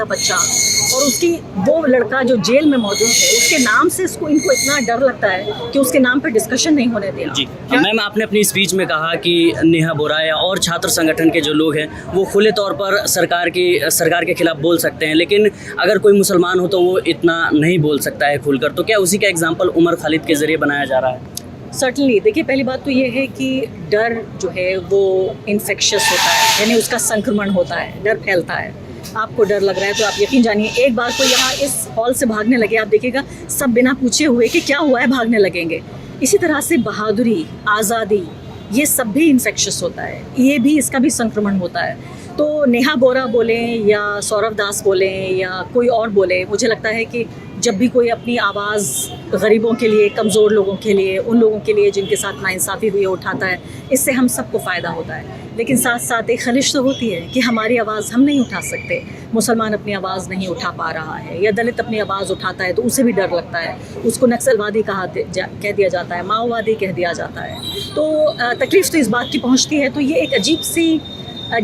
बच्चा और उसकी वो लड़का जो जेल में मौजूद है, उसके नाम से इनको इतना डर लगता है कि उसके नाम पे डिस्कशन नहीं होने दिया। जी मैम, आपने अपनी स्पीच में कहा कि नेहा बोरा या और छात्र संगठन के जो लोग हैं वो खुले तौर पर सरकार के खिलाफ बोल सकते हैं, लेकिन अगर कोई मुसलमान हो तो वो इतना नहीं बोल सकता है खुलकर। तो क्या उसी का एग्जाम्पल उमर खालिद के ज़रिए बनाया जा रहा है? सर्टनली, देखिए पहली बात तो ये है कि डर जो है वो इन्फेक्शियस होता है, यानी उसका संक्रमण होता है, डर फैलता है। आपको डर लग रहा है तो आप यकीन जानिए, एक बार कोई यहाँ इस हॉल से भागने लगे, आप देखिएगा सब बिना पूछे हुए कि क्या हुआ है भागने लगेंगे। इसी तरह से बहादुरी, आज़ादी, ये सब भी इन्फेक्शियस होता है, ये भी इसका भी संक्रमण होता है। तो नेहा बोरा बोलें या सौरव दास बोलें या कोई और बोले, मुझे लगता है कि जब भी कोई अपनी आवाज़ गरीबों के लिए, कमज़ोर लोगों के लिए, उन लोगों के लिए जिनके साथ नाइंसाफ़ी हुई है, उठाता है, इससे हम सबको फ़ायदा होता है। लेकिन साथ साथ एक खलिश तो होती है कि हमारी आवाज़ हम नहीं उठा सकते, मुसलमान अपनी आवाज़ नहीं उठा पा रहा है, या दलित अपनी आवाज़ उठाता है तो उसे भी डर लगता है, उसको नक्सलवादी कह दिया जाता है, माओवादी कह दिया जाता है। तो तकलीफ़ तो इस बात की पहुँचती है। तो ये एक अजीब सी,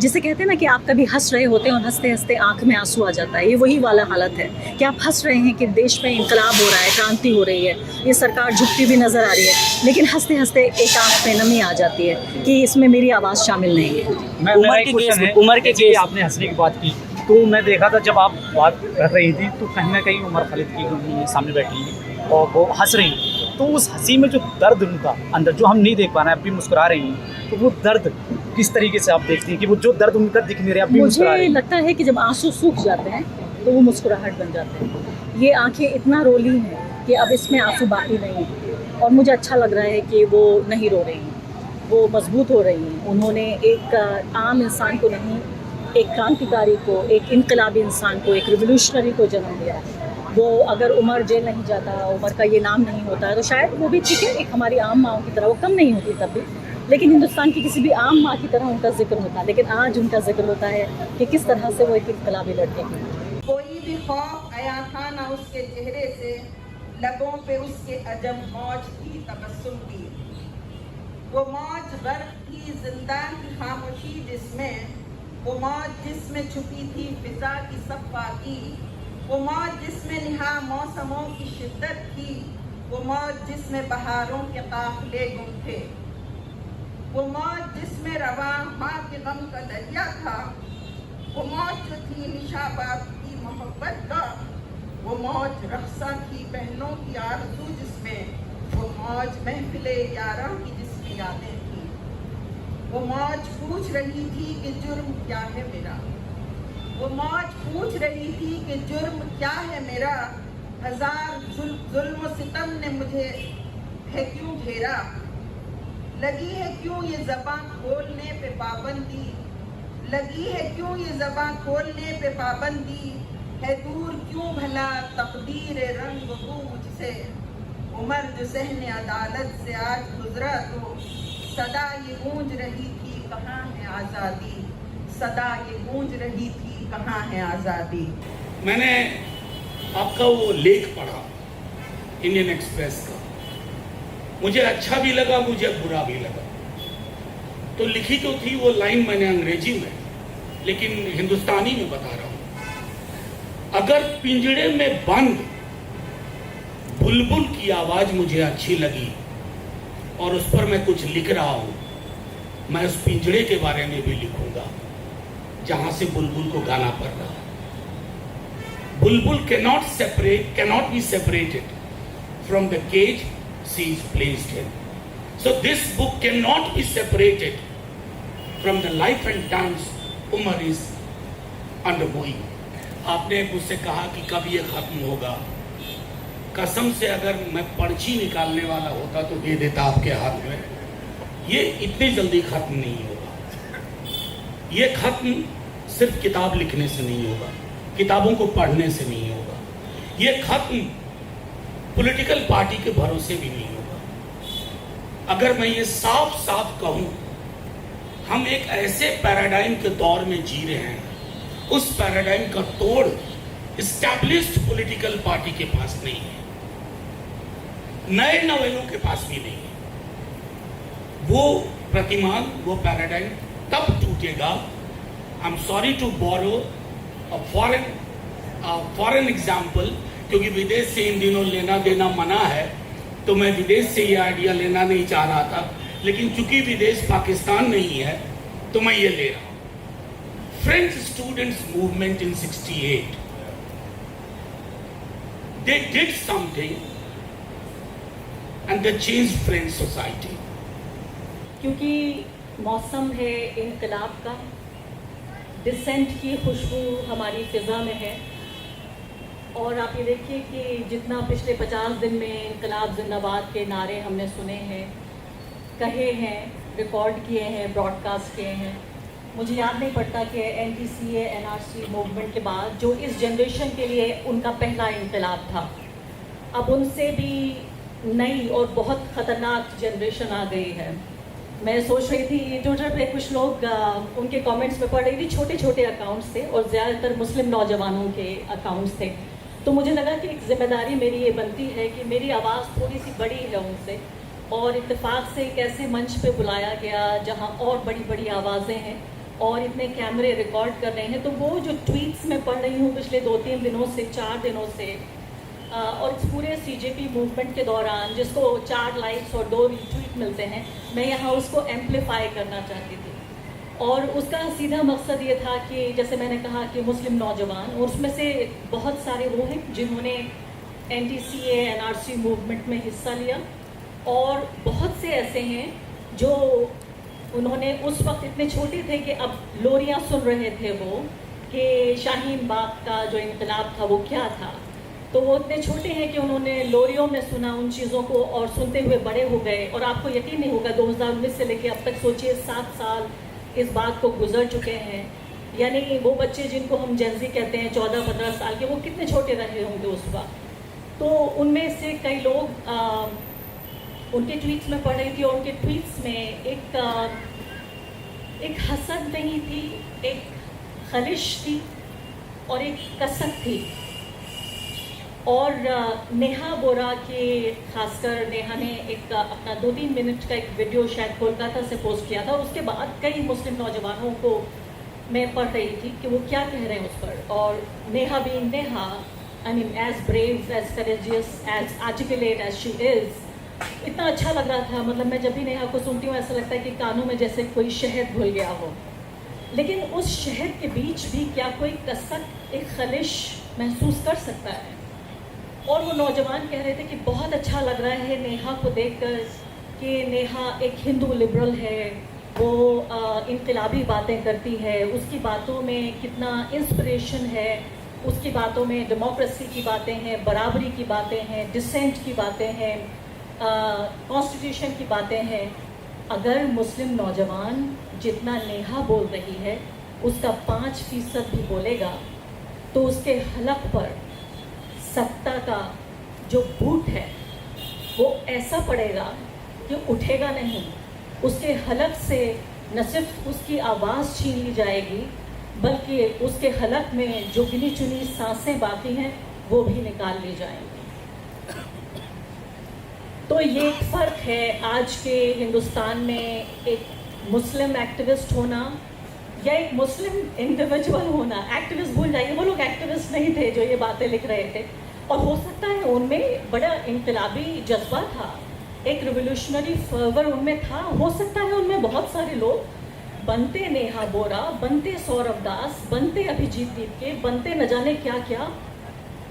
जिसे कहते हैं ना कि आप कभी हंस रहे होते हैं और हंसते हंसते आंख में आंसू आ जाता है, ये वही वाला हालत है कि आप हंस रहे हैं कि देश में इनकलाब हो रहा है, क्रांति हो रही है, ये सरकार झुकती भी नज़र आ रही है, लेकिन हंसते हंसते एक आंख में नमी आ जाती है कि इसमें मेरी आवाज़ शामिल नहीं है। उमर के केस आपने हंसने की बात की तो मैं देखा था जब आप बात कर रही थी तो कहीं ना कहीं उमर खालिद की सामने बैठी हैं और वो हंस रही हैं, तो उस हंसी में जो दर्द उनका अंदर जो हम नहीं देख पा रहे हैं, अब भी मुस्कुरा रही हैं, तो वो दर्द किस तरीके से आप देखती हैं कि वो जो दर्द उनका दिख नहीं रहा, अब भी मुस्कुरा रही हैं? मुझे लगता है कि जब आंसू सूख जाते हैं तो वो मुस्कुराहट बन जाते हैं। ये आंखें इतना रोली हैं कि अब इसमें आंसू बाकी नहीं है, और मुझे अच्छा लग रहा है कि वो नहीं रो रही हैं, वो मजबूत हो रही हैं। उन्होंने एक आम इंसान को नहीं, एक क्रांतिकारी को, एक इनकलाबी इंसान को, एक रिवोल्यूशनरी को जन्म दिया। वो अगर उमर जेल नहीं जाता, उमर का ये नाम नहीं होता है, तो शायद वो भी ठीक है, एक हमारी आम माओं की तरह, वो कम नहीं होती तब भी, लेकिन हिंदुस्तान की किसी भी आम माँ की तरह उनका जिक्र होता है। लेकिन आज उनका जिक्र होता है कि किस तरह से वो एक इनकलाबी लड़के की। कोई भी खौफ आया था ना उसके चेहरे से, लबों पे उसके अजम मौज की तबस्सुम की। वो मौज गर्क थी जिंदान की खामोशी जिसमें, वो मौज जिसमें छुपी थी फिजा की सफ़ा की, वो मौज जिसमें निहा मौसमों की शिद्दत थी, वो मौज जिसमें बहारों के काफिले गुम थे, वो मौज जिसमें रवां माँ के गम का दरिया था, वो मौज जो थी निशाबाब की मोहब्बत का, वो मौज रक्सा की बहनों की आरज़ू जिसमें, वो मौज महफिले यारा की जिसमें यादें थी, वो मौज पूछ रही थी कि जुर्म क्या है मेरा, वो मौज पूछ रही थी कि जुर्म क्या है मेरा, हजार जुल्म सितम ने मुझे है क्यों घेरा, लगी है क्यों ये ज़बान खोलने पे पाबंदी, लगी है क्यों ये ज़बान खोलने पे पाबंदी, है दूर क्यों भला तकदीर रंग बूझ से, उमर जो सहने अदालत से आज गुजरा तो सदा ये गूंज रही थी कहाँ है आज़ादी, सदा ये गूंज रही थी कहाँ है आज़ादी। मैंने आपका वो लेख पढ़ा इंडियन एक्सप्रेस का, मुझे अच्छा भी लगा, मुझे बुरा भी लगा। तो लिखी तो थी वो लाइन मैंने अंग्रेजी में, लेकिन हिंदुस्तानी में बता रहा हूं। अगर पिंजड़े में बंद बुलबुल की आवाज मुझे अच्छी लगी और उस पर मैं कुछ लिख रहा हूं, मैं उस पिंजड़े के बारे में भी लिखूंगा जहां से बुलबुल को गाना पड़ रहा है। बुलबुल cannot be separated from the cage she is placed in. So this book cannot be separated from the life and times Umar is undergoing. आपने मुझसे कहा कि कब ये खत्म होगा। कसम से अगर मैं पर्ची निकालने वाला होता तो दे देता आपके हाथ में। ये इतनी जल्दी खत्म नहीं होगा। ये खत्म सिर्फ किताब लिखने से नहीं होगा, किताबों को पढ़ने से नहीं होगा। ये खत्म पॉलिटिकल पार्टी के भरोसे भी नहीं होगा। अगर मैं ये साफ साफ कहूं, हम एक ऐसे पैराडाइम के दौर में जी रहे हैं, उस पैराडाइम का तोड़ एस्टैब्लिश्ड पॉलिटिकल पार्टी के पास नहीं है, नए नवेलों के पास भी नहीं है। वो प्रतिमान, वो पैराडाइम तब टूटेगा, I am sorry to borrow a foreign foreign example, क्योंकि विदेश से इन दिनों लेना देना मना है, तो मैं विदेश से ये आइडिया लेना नहीं चाह रहा था, लेकिन चूंकि विदेश पाकिस्तान नहीं है तो मैं ये ले रहा हूं। French students movement in 68, they did something and they changed French society. क्योंकि मौसम है इनकलाब का, डिसेंट की खुशबू हमारी फ़िज़ा में है। और आप ये देखिए कि जितना पिछले 50 दिन में इनकलाब जिंदाबाद के नारे हमने सुने हैं, कहे हैं, रिकॉर्ड किए हैं, ब्रॉडकास्ट किए हैं, मुझे याद नहीं पड़ता कि NTCA NRC मूवमेंट के बाद जो इस जनरेशन के लिए उनका पहला इनकलाब था, अब उनसे भी नई और बहुत ख़तरनाक जनरेशन आ गई है। मैं सोच रही थी ट्विटर पे कुछ लोग उनके कमेंट्स में पढ़ रही थी, छोटे छोटे अकाउंट्स थे और ज़्यादातर मुस्लिम नौजवानों के अकाउंट्स थे। तो मुझे लगा कि एक ज़िम्मेदारी मेरी ये बनती है कि मेरी आवाज़ थोड़ी सी बड़ी है उनसे, और इत्तेफाक से एक ऐसे मंच पे बुलाया गया जहाँ और बड़ी बड़ी आवाज़ें हैं और इतने कैमरे रिकॉर्ड कर रहे हैं। तो वो जो ट्वीट्स मैं पढ़ रही हूँ पिछले 2-3 दिनों से, 4 दिनों से, और इस पूरे CJP मूवमेंट के दौरान जिसको 4 लाइक्स और 2 रीट्वीट मिलते हैं, मैं यहाँ उसको एम्पलीफाई करना चाहती थी। और उसका सीधा मकसद ये था कि जैसे मैंने कहा कि मुस्लिम नौजवान, और उसमें से बहुत सारे वो हैं जिन्होंने NTCA NRC मूवमेंट में हिस्सा लिया, और बहुत से ऐसे हैं जो उन्होंने उस वक्त इतने छोटे थे कि अब लोरियां सुन रहे थे वो कि शाहीन बाग का जो इनकलाब था वो क्या था। तो वो इतने छोटे हैं कि उन्होंने लोरियों में सुना उन चीज़ों को और सुनते हुए बड़े हो गए। और आपको यकीन नहीं होगा 2019 से लेकर अब तक सोचिए 7 साल इस बात को गुजर चुके हैं। यानी वो बच्चे जिनको हम जेनजी कहते हैं 14-15 साल के, वो कितने छोटे रहे होंगे उस वक्त। तो उनमें से कई लोग उनके ट्वीट्स में पढ़ रही थी, और उनके ट्वीट्स में एक हसद नहीं थी, एक खलिश थी और एक कसक थी। और नेहा बोरा के, खासकर नेहा ने एक अपना 2-3 मिनट का एक वीडियो शायद कोलकाता से पोस्ट किया था। उसके बाद कई मुस्लिम नौजवानों को मैं पढ़ रही थी कि वो क्या कह रहे हैं उस पर। और Neha being Neha, I mean as brave, as courageous, as articulate as she is, इतना अच्छा लग रहा था। मतलब मैं जब भी नेहा को सुनती हूँ ऐसा लगता है कि कानों में जैसे कोई शहद घुल गया हो। लेकिन उस शहद के बीच भी क्या कोई कसक, एक खलिश महसूस कर सकता है। और वो नौजवान कह रहे थे कि बहुत अच्छा लग रहा है नेहा को देखकर कि नेहा एक हिंदू लिबरल है, वो इनकलाबी बातें करती है, उसकी बातों में कितना इंस्पिरेशन है, उसकी बातों में डेमोक्रेसी की बातें हैं, बराबरी की बातें हैं, डिसेंट की बातें हैं, कॉन्स्टिट्यूशन की बातें हैं। अगर मुस्लिम नौजवान जितना नेहा बोल रही है उसका 5% भी बोलेगा तो उसके हलक पर सत्ता का जो बूट है वो ऐसा पड़ेगा कि उठेगा नहीं। उसके हलक से न सिर्फ उसकी आवाज़ छीन ली जाएगी बल्कि उसके हलक में जो गिनी चुनी सांसें बाकी हैं वो भी निकाल ली जाएंगी। तो ये एक फ़र्क है आज के हिंदुस्तान में एक मुस्लिम एक्टिविस्ट होना या एक मुस्लिम इंडिविजुअल होना। एक्टिविस्ट भूल जाइए, वो लोग एक्टिविस्ट नहीं थे जो ये बातें लिख रहे थे। और हो सकता है उनमें बड़ा इनकलाबी जज्बा था, एक रिवोल्यूशनरी फर्वर उनमें था। हो सकता है उनमें बहुत सारे लोग बनते नेहा बोरा, बनते सौरभ दास, बनते अभिजीत दीपके, बनते न जाने क्या क्या,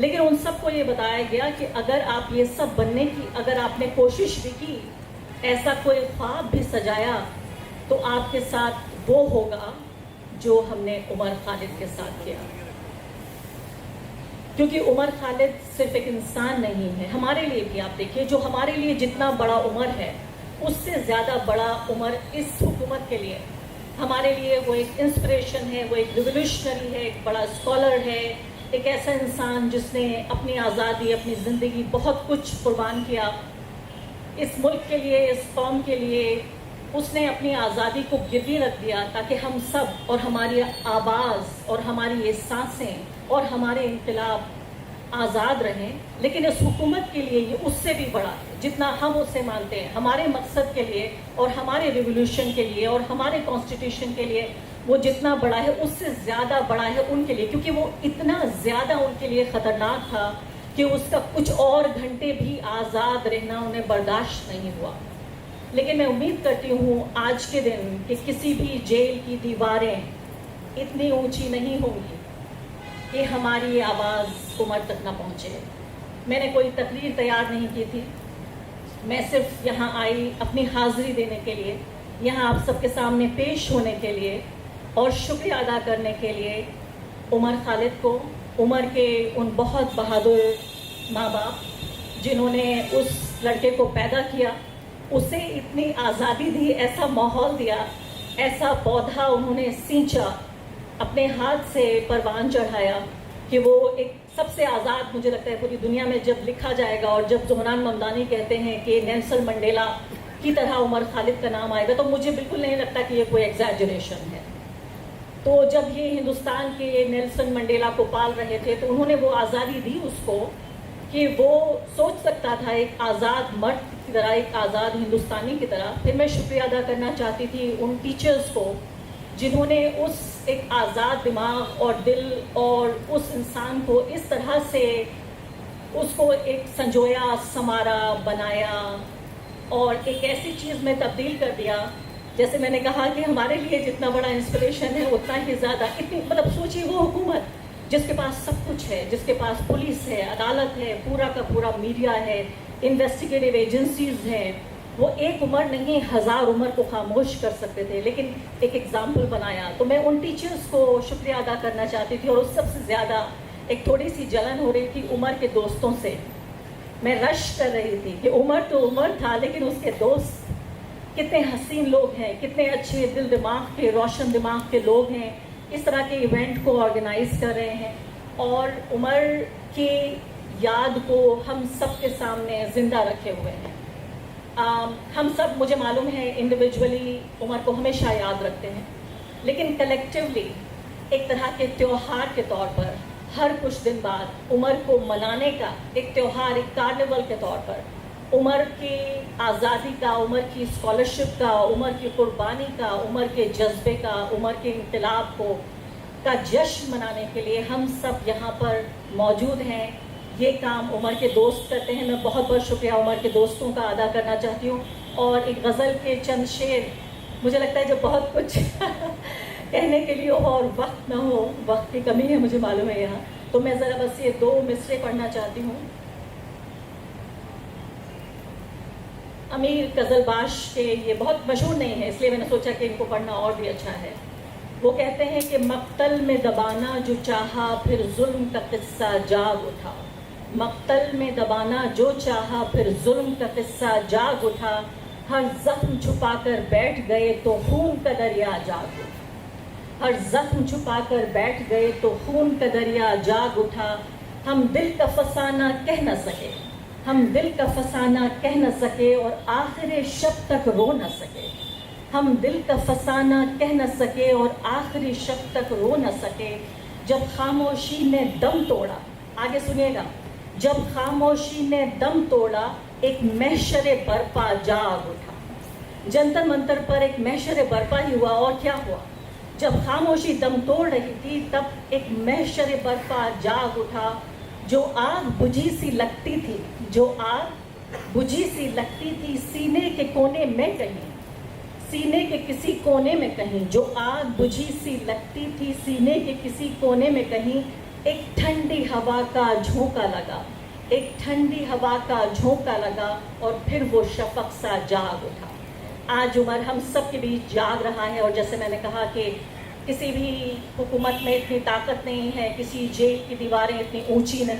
लेकिन उन सबको ये बताया गया कि अगर आप ये सब बनने की अगर आपने कोशिश भी की, ऐसा कोई ख्वाब भी सजाया, तो आपके साथ वो होगा जो हमने उमर खालिद के साथ किया। क्योंकि उमर खालिद सिर्फ एक इंसान नहीं है, हमारे लिए भी आप देखिए, जो हमारे लिए जितना बड़ा उमर है उससे ज़्यादा बड़ा उमर इस हुकूमत के लिए, हमारे लिए वो एक इंस्पिरेशन है, वो एक रिवोल्यूशनरी है, एक बड़ा स्कॉलर है, एक ऐसा इंसान जिसने अपनी आज़ादी, अपनी ज़िंदगी, बहुत कुछ कुर्बान किया इस मुल्क के लिए, इस कौम के लिए। उसने अपनी आज़ादी को गिरवी रख दिया ताकि हम सब और हमारी आवाज़ और हमारी ये सांसें और हमारे इनकलाब आज़ाद रहें। लेकिन इस हुकूमत के लिए ये उससे भी बड़ा है, जितना हम उसे मानते हैं। हमारे मकसद के लिए और हमारे रिवोल्यूशन के लिए और हमारे कॉन्स्टिट्यूशन के लिए वो जितना बड़ा है उससे ज़्यादा बड़ा है उनके लिए, क्योंकि वो इतना ज़्यादा उनके लिए ख़तरनाक था कि उसका कुछ और घंटे भी आज़ाद रहना उन्हें बर्दाश्त नहीं हुआ। लेकिन मैं उम्मीद करती हूँ आज के दिन कि किसी भी जेल की दीवारें इतनी ऊंची नहीं होंगी कि हमारी आवाज़ उमर तक ना पहुँचे। मैंने कोई तकरीर तैयार नहीं की थी, मैं सिर्फ यहाँ आई अपनी हाज़िरी देने के लिए, यहाँ आप सबके सामने पेश होने के लिए और शुक्रिया अदा करने के लिए उमर खालिद को, उमर के उन बहुत बहादुर माँ बाप जिन्होंने उस लड़के को पैदा किया, उसे इतनी आज़ादी दी, ऐसा माहौल दिया, ऐसा पौधा उन्होंने सींचा, अपने हाथ से परवान चढ़ाया कि वो एक सबसे आज़ाद, मुझे लगता है पूरी दुनिया में जब लिखा जाएगा और जब ज़ोहरान ममदानी कहते हैं कि नेल्सन मंडेला की तरह उमर खालिद का नाम आएगा, तो मुझे बिल्कुल नहीं लगता कि ये कोई एग्जैजरेशन है। तो जब ये हिंदुस्तान के नेल्सन मंडेला को पाल रहे थे तो उन्होंने वो आज़ादी दी उसको कि वो सोच सकता था एक आज़ाद मर्द की तरह, एक आज़ाद हिंदुस्तानी की तरह। फिर मैं शुक्रिया अदा करना चाहती थी उन टीचर्स को जिन्होंने उस एक आज़ाद दिमाग और दिल और उस इंसान को इस तरह से उसको एक संजोया, समारा, बनाया और एक ऐसी चीज़ में तब्दील कर दिया। जैसे मैंने कहा कि हमारे लिए जितना बड़ा इंस्पिरेशन है उतना ही ज़्यादा, इतनी मतलब सोचिए वो हुकूमत जिसके पास सब कुछ है, जिसके पास पुलिस है, अदालत है, पूरा का पूरा मीडिया है, इन्वेस्टिगेटिव एजेंसीज हैं, वो एक उमर नहीं 1000 उमर को खामोश कर सकते थे, लेकिन एक एग्जाम्पल बनाया। तो मैं उन टीचर्स को शुक्रिया अदा करना चाहती थी और उस सबसे ज़्यादा एक थोड़ी सी जलन हो रही थी उमर के दोस्तों से। मैं रश कर रही थी कि उमर तो उमर था लेकिन उसके दोस्त कितने हसीन लोग हैं, कितने अच्छे दिल दिमाग के, रोशन दिमाग के लोग हैं, इस तरह के इवेंट को ऑर्गेनाइज कर रहे हैं और उमर की याद को हम सब के सामने ज़िंदा रखे हुए हैं। हम सब, मुझे मालूम है, इंडिविजुअली उमर को हमेशा याद रखते हैं, लेकिन कलेक्टिवली एक तरह के त्यौहार के तौर पर हर कुछ दिन बाद उमर को मनाने का एक त्यौहार, एक कार्निवल के तौर पर उमर की आज़ादी का, उमर की स्कॉलरशिप का, उमर की कुर्बानी का, उमर के जज्बे का, उमर के इनकलाब को का जश्न मनाने के लिए हम सब यहाँ पर मौजूद हैं। ये काम उमर के दोस्त करते हैं। मैं बहुत बहुत शुक्रिया उमर के दोस्तों का अदा करना चाहती हूँ। और एक गज़ल के चंद शेर, मुझे लगता है जब बहुत कुछ कहने के लिए हो और वक्त ना हो, वक्त की कमी है मुझे मालूम है यहाँ, तो मैं ज़रा बस ये 2 मिसरे पढ़ना चाहती हूँ। अमीर कज़लबाश के ये बहुत मशहूर नहीं है, इसलिए मैंने सोचा कि इनको पढ़ना और भी अच्छा है। वो कहते हैं कि मक्तल में दबाना जो चाहा फिर जुल्म का किस्सा जाग उठा, मक्तल में दबाना जो चाहा फिर जुल्म का किस्सा जाग उठा, हर जख्म छुपाकर बैठ गए तो खून का दरिया जाग उठा, हर जख्म छुपाकर बैठ गए तो खून का दरिया जाग उठा, हम दिल का फसाना कह न सके, हम दिल का फसाना कह न सके और आखिरी शब तक रो न सके, हम दिल का फसाना कह न सके और आखिरी शब तक रो न सके, जब खामोशी ने दम तोड़ा, आगे सुनिएगा, जब खामोशी ने दम तोड़ा एक महशर बरपा जाग उठा। जंतर मंतर पर एक महशर बरपा ही हुआ। और क्या हुआ? जब खामोशी दम तोड़ रही थी तब एक महशर बरपा जाग उठा। जो आग बुझी सी लगती थी, जो आग बुझी सी लगती थी सीने के कोने में कहीं, सीने के किसी कोने में कहीं, जो आग बुझी सी लगती थी सीने के किसी कोने में कहीं, एक ठंडी हवा का झोंका लगा, एक ठंडी हवा का झोंका लगा और फिर वो शफक सा जाग उठा। आज उमर हम सब के बीच जाग रहा है और जैसे मैंने कहा कि किसी भी हुकूमत में इतनी ताकत नहीं है, किसी जेल की दीवारें इतनी ऊंची नहीं